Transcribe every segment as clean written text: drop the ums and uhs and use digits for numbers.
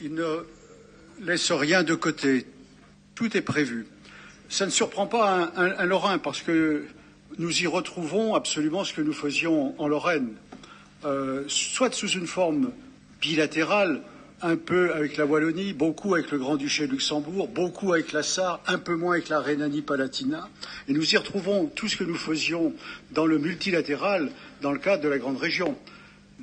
il ne laisse rien de côté. Tout est prévu. Ça ne surprend pas un Lorrain parce que nous y retrouvons absolument ce que nous faisions en Lorraine, soit sous une forme bilatérale, un peu avec la Wallonie, beaucoup avec le Grand-Duché de Luxembourg, beaucoup avec la Sarre, un peu moins avec la Rhénanie-Palatinat. Et nous y retrouvons tout ce que nous faisions dans le multilatéral dans le cadre de la Grande Région.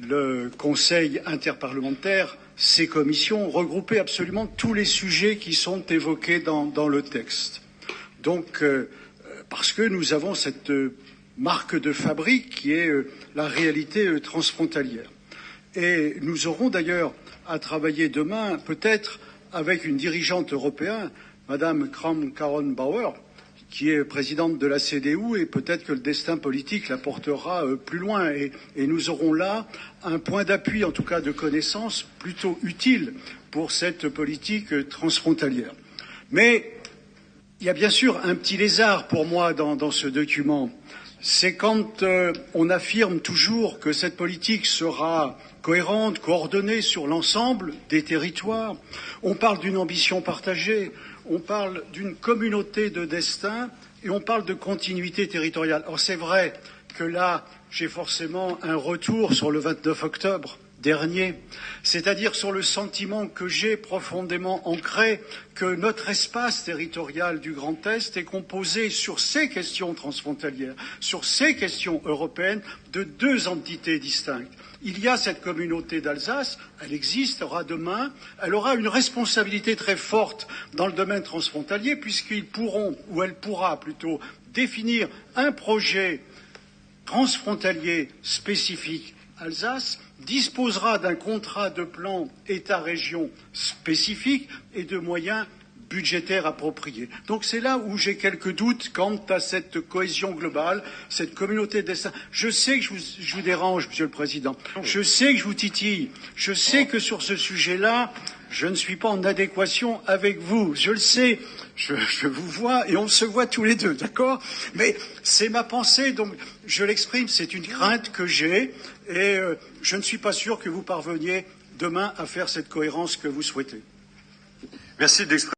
Le Conseil interparlementaire, ces commissions, regroupaient absolument tous les sujets qui sont évoqués dans le texte. Donc, parce que nous avons cette marque de fabrique qui est la réalité transfrontalière. Et nous aurons d'ailleurs à travailler demain, peut-être avec une dirigeante européenne, Madame Kramp-Karrenbauer, qui est présidente de la CDU, et peut-être que le destin politique la portera plus loin. Et nous aurons là un point d'appui, en tout cas de connaissance, plutôt utile pour cette politique transfrontalière. Mais il y a bien sûr un petit lézard pour moi dans ce document. C'est quand on affirme toujours que cette politique sera cohérente, coordonnée sur l'ensemble des territoires. On parle d'une ambition partagée, on parle d'une communauté de destin et on parle de continuité territoriale. Or, c'est vrai que là, j'ai forcément un retour sur le 29 octobre dernier, c'est-à-dire sur le sentiment que j'ai profondément ancré que notre espace territorial du Grand Est est composé sur ces questions transfrontalières, sur ces questions européennes, de deux entités distinctes. Il y a cette communauté d'Alsace, elle existera demain, elle aura une responsabilité très forte dans le domaine transfrontalier puisqu'ils pourront, ou elle pourra plutôt, définir un projet transfrontalier spécifique Alsace, disposera d'un contrat de plan État-région spécifique et de moyens budgétaires appropriés. Donc c'est là où j'ai quelques doutes quant à cette cohésion globale, cette communauté de destin. Je sais que je vous dérange, Monsieur le Président. Je sais que je vous titille. Je sais que sur ce sujet-là, je ne suis pas en adéquation avec vous. Je le sais. Je vous vois et on se voit tous les deux, d'accord? Mais c'est ma pensée, donc je l'exprime. C'est une crainte que j'ai et je ne suis pas sûr que vous parveniez demain à faire cette cohérence que vous souhaitez. Merci d'exprimer.